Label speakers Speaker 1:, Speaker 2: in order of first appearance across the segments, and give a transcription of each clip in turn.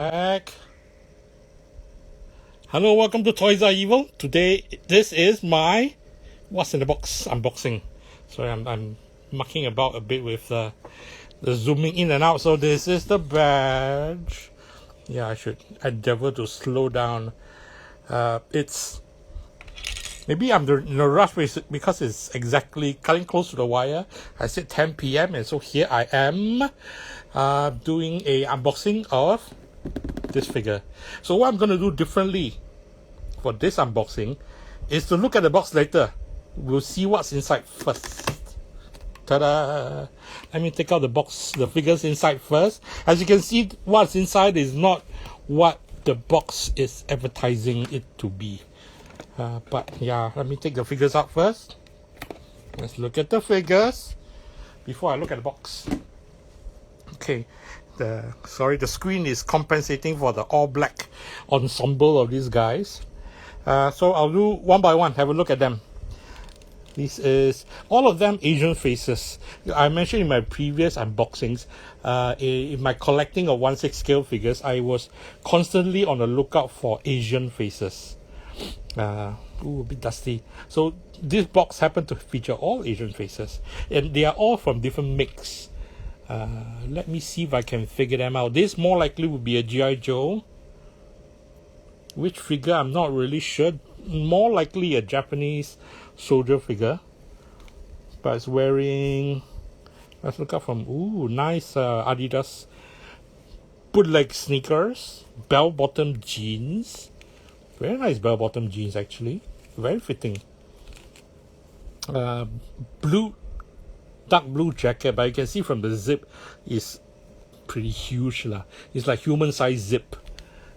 Speaker 1: Back. Hello, welcome to Toys Are Evil. Today, this is my what's in the box unboxing. Sorry, I'm mucking about a bit with the zooming in and out. So this is the badge. Yeah, I should endeavor to slow down. It's maybe I'm in a rush because it's exactly cutting close to the wire. I said 10 p.m. and so here I am doing a unboxing of this figure. So what I'm going to do differently for this unboxing is to look at the box later. We'll see what's inside first. Ta-da! Let me take out the figures inside first. As you can see, what's inside is not what the box is advertising it to be. But yeah, let me take the figures out first. Let's look at the figures before I look at the box. Okay. The screen is compensating for the all black ensemble of these guys. So I'll do one by one, have a look at them. This is all of them Asian faces. I mentioned in my previous unboxings, in my collecting of 1/6 scale figures, I was constantly on the lookout for Asian faces. A bit dusty. So this box happened to feature all Asian faces, and they are all from different makes. Let me see if I can figure them out. This more likely would be a G.I. Joe. Which figure, I'm not really sure. More likely a Japanese soldier figure. But it's wearing... Let's look up from... nice Adidas bootleg sneakers. Bell-bottom jeans. Very nice bell-bottom jeans, actually. Very fitting. Dark blue jacket, but you can see from the zip is pretty huge lah. It's like human size zip.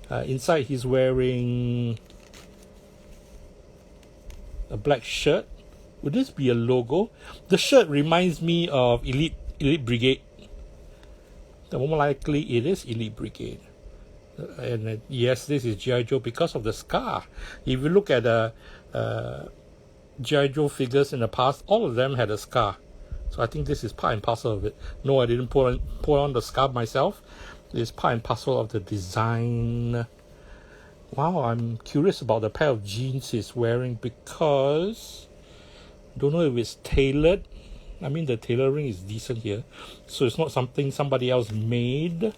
Speaker 1: Inside he's wearing a black shirt. Would this be a logo? The shirt reminds me of Elite Brigade. The more likely it is Elite Brigade. And yes, this is G.I. Joe because of the scar. If you look at the G.I. Joe figures in the past, all of them had a scar. So I think this is part and parcel of it. No, I didn't put on the scarf myself. It's part and parcel of the design. Wow, I'm curious about the pair of jeans he's wearing because don't know if it's tailored. I mean, the tailoring is decent here, so it's not something somebody else made.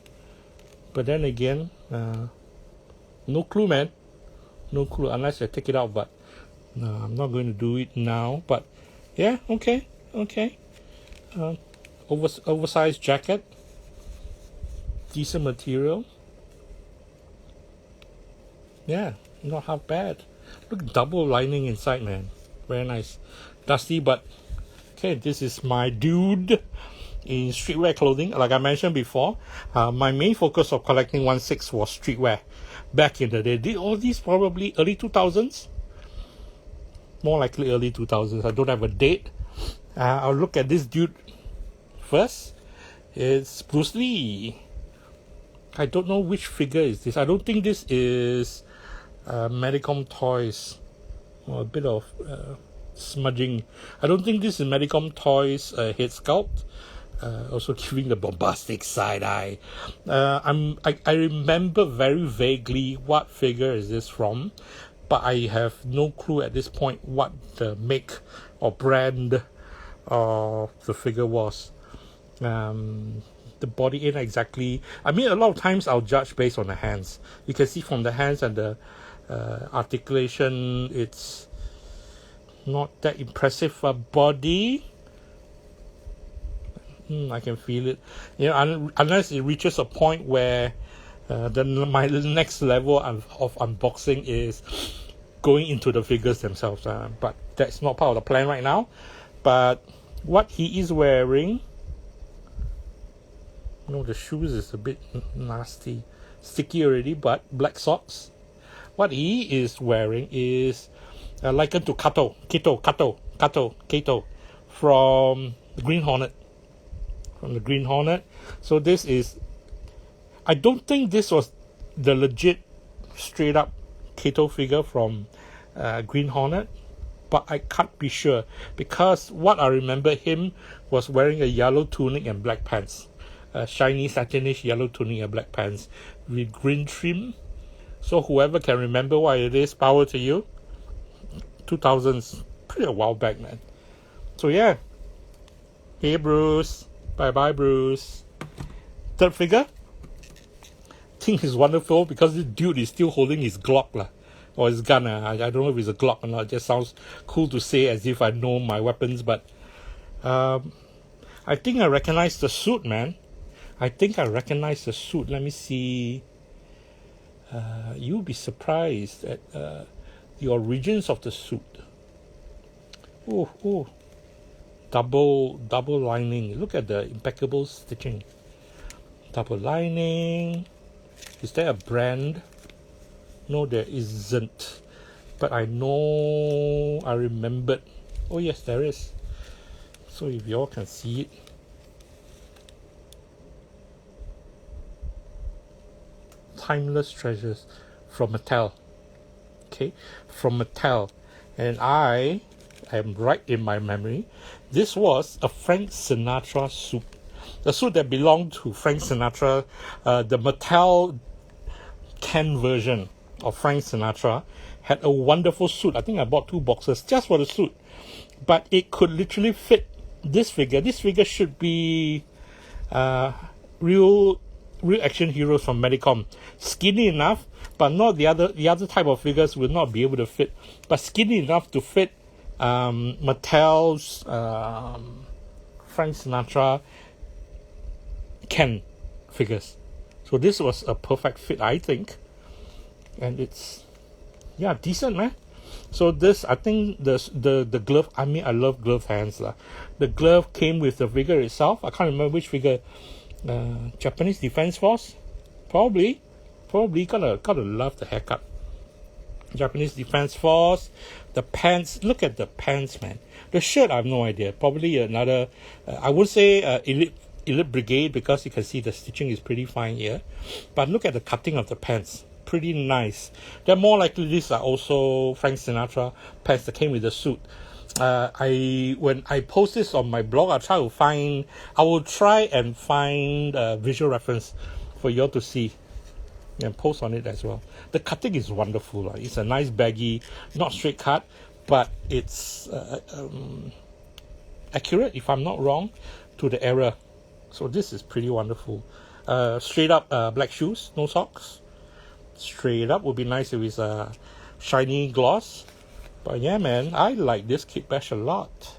Speaker 1: But then again, no clue, man. No clue unless I take it out. But no, I'm not going to do it now. But yeah, okay. Oversized jacket, decent material. Yeah, not half bad. Look, double lining inside, man. Very nice. Dusty, but okay. This is my dude in streetwear clothing. Like I mentioned before, my main focus of collecting 1/6 was streetwear back in the day. Did all these probably early 2000s? More likely early 2000s. I don't have a date. I'll look at this dude first. It's Bruce Lee. I don't know which figure is this. I don't think this is Medicom Toys. Or a bit of smudging. I don't think this is Medicom Toys head sculpt. Also giving the bombastic side eye. I remember very vaguely what figure is this from, but I have no clue at this point what the make or brand of the figure was. The body ain't exactly... I mean, a lot of times I'll judge based on the hands. You can see from the hands and the articulation, it's not that impressive a body. I can feel it. You know, unless it reaches a point where my next level of unboxing is going into the figures themselves. But that's not part of the plan right now. But what he is wearing... No, the shoes is a bit nasty. Sticky already, but black socks. What he is wearing is likened to Kato from the Green Hornet. So this is... I don't think this was the legit straight up Kato figure from Green Hornet, but I can't be sure because what I remember him was wearing a yellow tunic and black pants. shiny satinish yellow tunic and black pants with green trim. So whoever can remember what it is, power to you. 2000s, pretty a while back, man. So yeah. Hey Bruce. Bye Bruce. Third figure. Think is wonderful because this dude is still holding his Glock lah. Or his gun. I don't know if it's a Glock or not. It just sounds cool to say as if I know my weapons, but I think I recognize the suit, man. I think I recognize the suit. Let me see. You'll be surprised at the origins of the suit. Oh, double lining. Look at the impeccable stitching. Double lining. Is there a brand? No, there isn't. But I know I remembered. Oh yes, there is. So if y'all can see it. Timeless Treasures from Mattel. Okay, from Mattel. And I am right in my memory. This was a Frank Sinatra suit. The suit that belonged to Frank Sinatra. The Mattel Ken version of Frank Sinatra had a wonderful suit. I think I bought 2 boxes just for the suit. But it could literally fit this figure. This figure should be real action heroes from Medicom. Skinny enough, but not the other type of figures will not be able to fit. But skinny enough to fit Mattel's Frank Sinatra Ken figures. So this was a perfect fit, I think. And it's, yeah, decent, man. So this, I think the glove, I mean, I love glove hands lah. The glove came with the figure itself. I can't remember which figure. Japanese Defense Force, probably gotta love the haircut. Japanese Defense Force, the pants. Look at the pants, man. The shirt, I have no idea. Probably another. I would say Elite Brigade because you can see the stitching is pretty fine here. But look at the cutting of the pants. Pretty nice. They're more likely these are also Frank Sinatra pants that came with the suit. When I post this on my blog, I will try and find a visual reference for you all to see and post on it as well. The cutting is wonderful. It's a nice baggy, not straight cut, but it's accurate, if I'm not wrong, to the era. So this is pretty wonderful. Straight up black shoes, no socks. Straight up would be nice if it's a shiny gloss. But yeah, man, I like this Kit Bash a lot.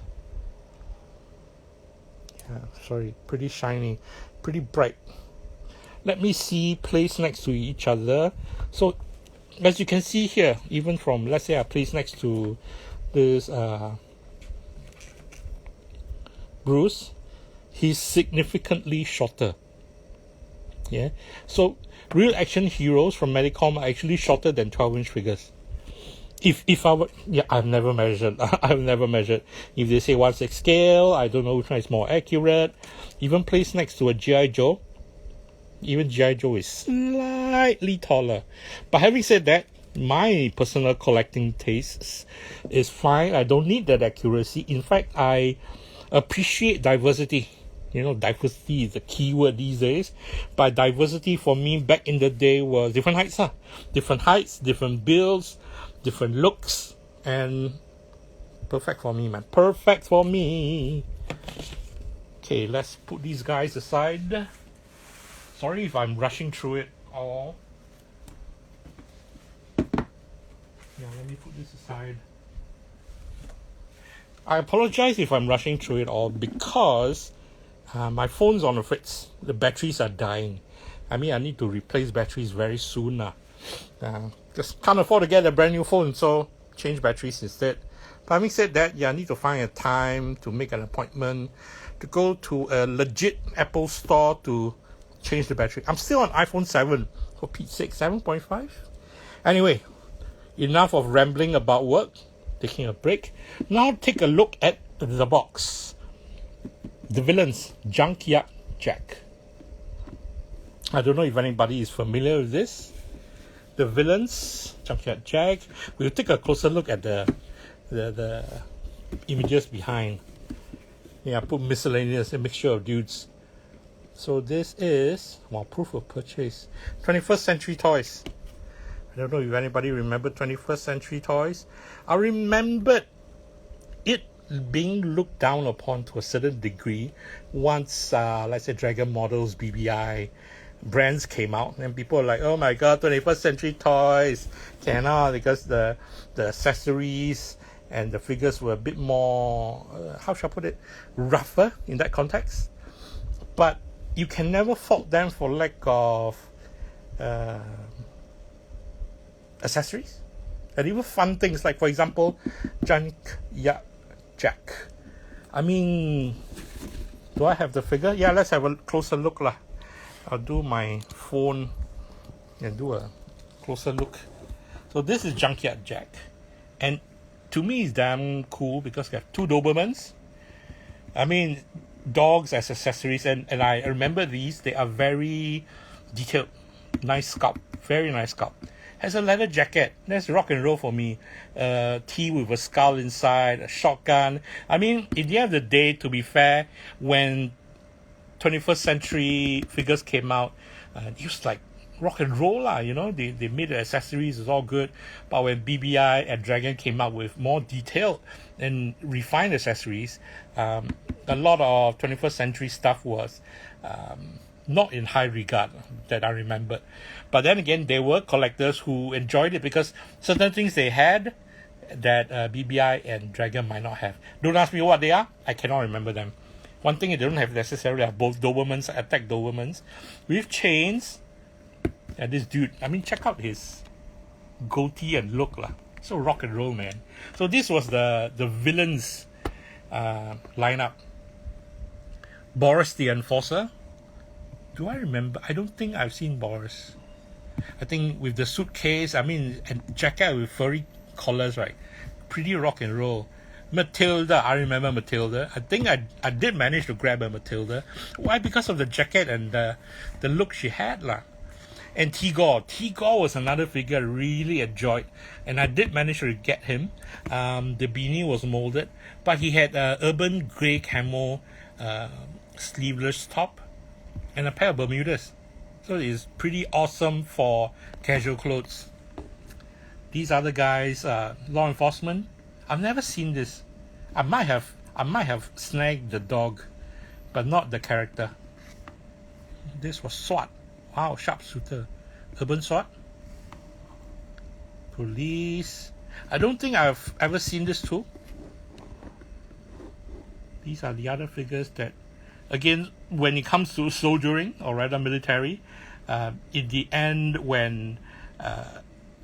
Speaker 1: Yeah, sorry, pretty shiny, pretty bright. Let me see, placed next to each other. So, as you can see here, even from, let's say I place next to this Bruce, he's significantly shorter. Yeah, so real action heroes from Medicom are actually shorter than 12-inch figures. If I were, yeah, I've never measured. I've never measured. If they say 1/6 scale, I don't know which one is more accurate. Even placed next to a G.I. Joe, even G.I. Joe is slightly taller. But having said that, my personal collecting tastes is fine. I don't need that accuracy. In fact, I appreciate diversity. You know, diversity is the key word these days. But diversity for me back in the day was different heights. Different heights, different builds, different looks, and perfect for me, man. Perfect for me. Okay, let's put these guys aside. Sorry if I'm rushing through it all. Yeah, let me put this aside. I apologize if I'm rushing through it all because my phone's on the fritz. The batteries are dying. I mean, I need to replace batteries very soon. Just can't afford to get a brand new phone, so change batteries instead. But having said that, yeah, I need to find a time to make an appointment to go to a legit Apple store to change the battery. I'm still on iPhone 7, for Pete's sake, 7.5? Anyway, enough of rambling about work, taking a break. Now take a look at the box. The Villains, Junkyard Jack. I don't know if anybody is familiar with this. The Villains, Junkyard Jack. We'll take a closer look at the images behind. Yeah, I put miscellaneous, a mixture of dudes. So this is, well, proof of purchase. 21st Century Toys. I don't know if anybody remember 21st Century Toys. I remembered it being looked down upon to a certain degree once, let's say, Dragon Models, BBI brands came out, and people were like, oh my god, 21st Century Toys cannot, because the accessories and the figures were a bit more, how shall I put it, rougher in that context. But you can never fault them for lack of accessories and even fun things, like, for example, Junkyard Jack. I mean, do I have the figure? Yeah, let's have a closer look lah. I'll do my phone and do a closer look. So this is Junkyard Jack, and to me it's damn cool because we have two Dobermans. I mean, dogs as accessories, and I remember these. They are very detailed, nice sculpt, very nice sculpt. Has a leather jacket. That's rock and roll for me. T with a skull inside, a shotgun. I mean, in the end of the day, to be fair, when 21st Century figures came out, it was like rock and roll lah, you know. They made the accessories, it's all good. But when BBI and Dragon came out with more detailed and refined accessories, a lot of 21st Century stuff was not in high regard that I remembered. But then again, there were collectors who enjoyed it because certain things they had that BBI and Dragon might not have. Don't ask me what they are. I cannot remember them. One thing they don't have necessarily are both Dobermans, attack Dobermans, with chains. And this dude, I mean, check out his goatee and look lah. So rock and roll, man. So this was the villains lineup. Boris the Enforcer. Do I remember? I don't think I've seen Boris. I think with the suitcase, I mean, and jacket with furry collars, right? Pretty rock and roll. Matilda, I remember Matilda. I think I did manage to grab a Matilda. Why? Because of the jacket and the look she had lah. And Tigor was another figure I really enjoyed, and I did manage to get him. The beanie was molded, but he had urban grey camo sleeveless top and a pair of Bermudas. So it's pretty awesome for casual clothes. These other guys, law enforcement. I've never seen this. I might have snagged the dog, but not the character. This was SWAT. Wow, sharpshooter. Urban SWAT. Police. I don't think I've ever seen this too. These are the other figures that, again, when it comes to soldiering, or rather military, in the end, when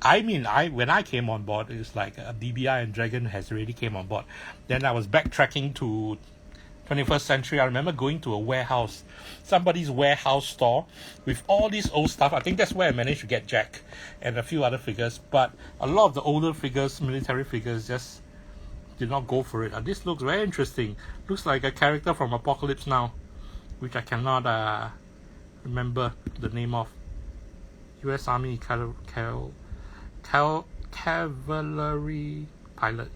Speaker 1: when I came on board, it was like BBI and Dragon has already came on board. Then I was backtracking to 21st Century. I remember going to a warehouse, somebody's warehouse store with all these old stuff. I think that's where I managed to get Jack and a few other figures. But a lot of the older figures, military figures, just did not go for it. This looks very interesting. Looks like a character from Apocalypse Now, which I cannot remember the name of. U.S. Army cavalry pilot.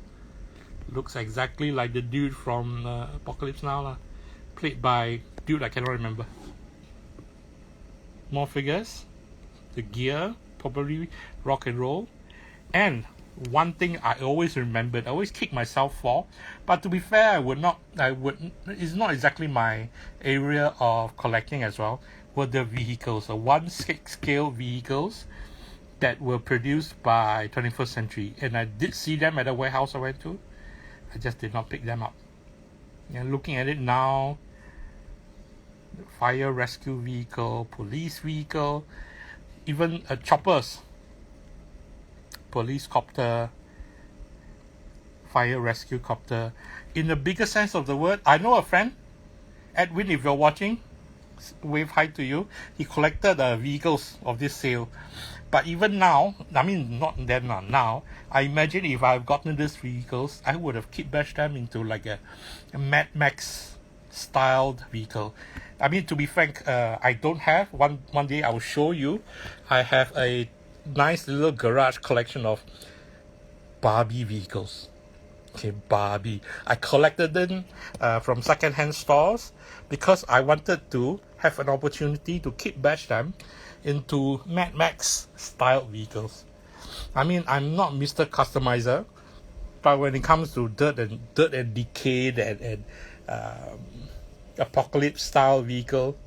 Speaker 1: Looks exactly like the dude from Apocalypse Now lah. Played by dude I cannot remember. More figures. The gear, probably rock and roll. And one thing I always remembered, I always kick myself for, but to be fair, it's not exactly my area of collecting as well, were the vehicles, the 1/6 scale vehicles that were produced by 21st Century. And I did see them at a warehouse I went to. I just did not pick them up. And looking at it now, fire rescue vehicle, police vehicle, even choppers, police copter, fire rescue copter. In the bigger sense of the word, I know a friend, Edwin, if you're watching, wave hi to you. He collected the vehicles of this sale. But even now, I mean, not then, not now, I imagine if I've gotten these vehicles, I would have kit bashed them into like a Mad Max styled vehicle. I mean, to be frank, I don't have. One day I will show you. I have a nice little garage collection of Barbie vehicles. Okay, Barbie. I collected them from second-hand stores because I wanted to have an opportunity to kit bash them into Mad Max style vehicles. I mean, I'm not Mr. Customizer, but when it comes to dirt and decay and apocalypse style vehicle,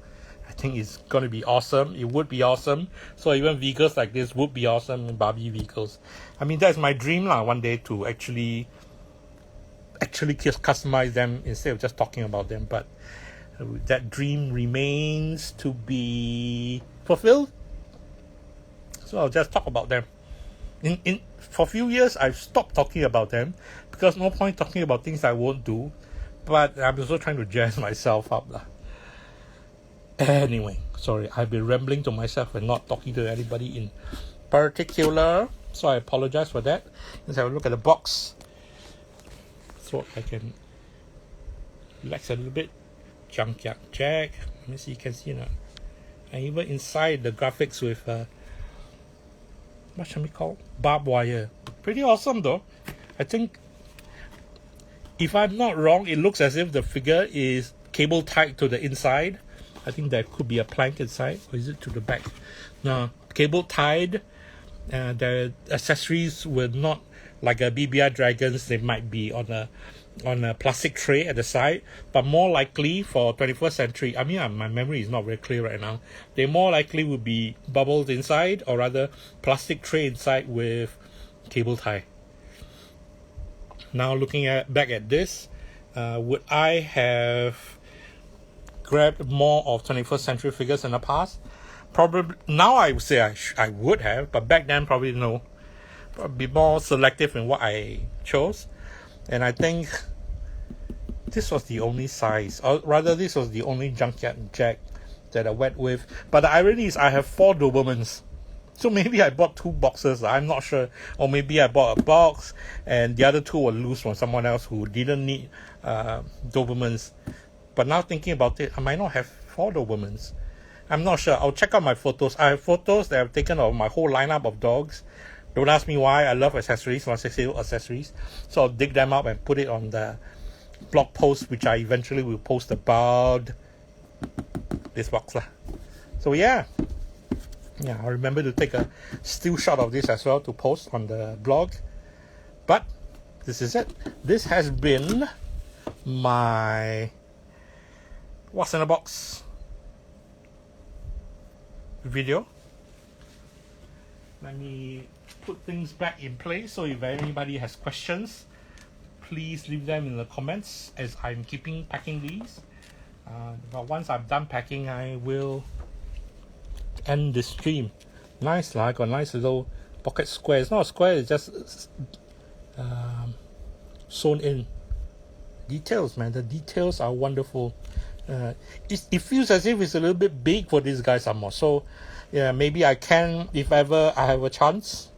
Speaker 1: I think it's going to be awesome. It would be awesome. So even vehicles like this would be awesome, Barbie vehicles. I mean, that's my dream one day, to actually customize them instead of just talking about them. But that dream remains to be fulfilled. So I'll just talk about them. For a few years, I've stopped talking about them because no point talking about things I won't do. But I'm also trying to jazz myself up. Anyway, sorry, I've been rambling to myself and not talking to anybody in particular. So I apologize for that. Let's have a look at the box so I can relax a little bit. Junkyard Jack. Let me see, you can see now. And even inside the graphics with what shall we call? Barbed wire. Pretty awesome though. I think, if I'm not wrong, it looks as if the figure is cable tied to the inside. I think there could be a plank inside. Or is it to the back? No, cable tied. The accessories were not like a BBI Dragons. They might be on a plastic tray at the side, but more likely for 21st century, I mean, my memory is not very clear right now. They more likely would be bubbles inside, or rather plastic tray inside with cable tie. Now looking back at this, would I have grabbed more of 21st century figures in the past? Probably. Now I would say I would have, but back then probably no. Probably be more selective in what I chose. And I think this was the only size, or rather this was the only Junkyard Jack that I went with. But the irony is I have 4 Dobermans. So maybe I bought 2 boxes, I'm not sure. Or maybe I bought a box and the other 2 were loose from someone else who didn't need Dobermans. But now thinking about it, I might not have 4 Dobermans. I'm not sure. I'll check out my photos. I have photos that I've taken of my whole lineup of dogs. Don't ask me why. I love accessories, 160 accessories. So I'll dig them up and put it on the blog post, which I eventually will post about this box. So yeah, I'll remember to take a still shot of this as well to post on the blog. But this is it. This has been my What's in the Box video. Let me put things back in place, so if anybody has questions, please leave them in the comments as I'm packing these. But once I'm done packing, I will end the stream. Nice, I got a nice little pocket square. It's not a square, it's just sewn in. Details, man, the details are wonderful. It feels as if it's a little bit big for these guys somewhat. So yeah, maybe I can, if ever I have a chance,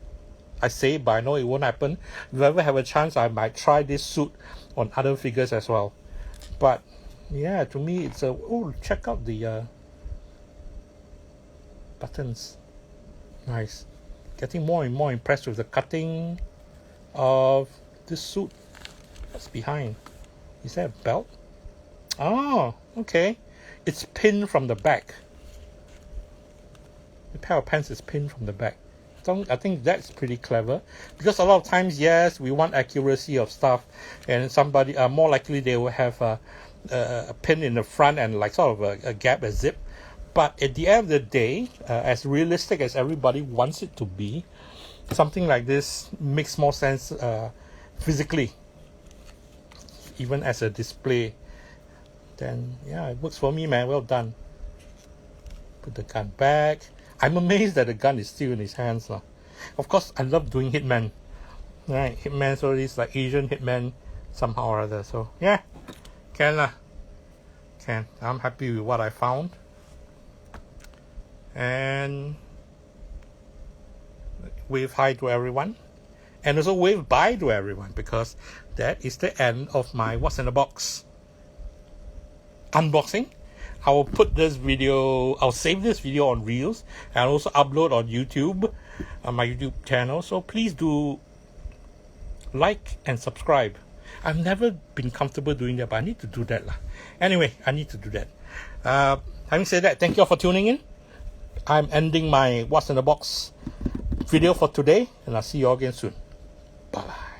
Speaker 1: I say, but I know it won't happen. If I ever have a chance, I might try this suit on other figures as well. But yeah, to me it's check out the buttons. Nice. Getting more and more impressed with the cutting of this suit. What's behind? Is that a belt? Oh, okay. It's pinned from the back. The pair of pants is pinned from the back. I think that's pretty clever, because a lot of times, yes, we want accuracy of stuff, and somebody more likely they will have a pin in the front and like sort of a gap, a zip. But at the end of the day, as realistic as everybody wants it to be, something like this makes more sense physically, even as a display. Then yeah, it works for me, man. Well done. Put the gun back. I'm amazed that the gun is still in his hands. Of course, I love doing Hitman. Right, Hitman, so it's like Asian Hitman somehow or other. So yeah, can. I'm happy with what I found. And wave hi to everyone. And also wave bye to everyone, because that is the end of my What's in the Box unboxing. I will put this video, I'll save this video on Reels and also upload on YouTube, on my YouTube channel. So please do like and subscribe. I've never been comfortable doing that, but I need to do that. Anyway, I need to do that. having said that, thank you all for tuning in. I'm ending my What's in the Box video for today, and I'll see you all again soon. Bye-bye.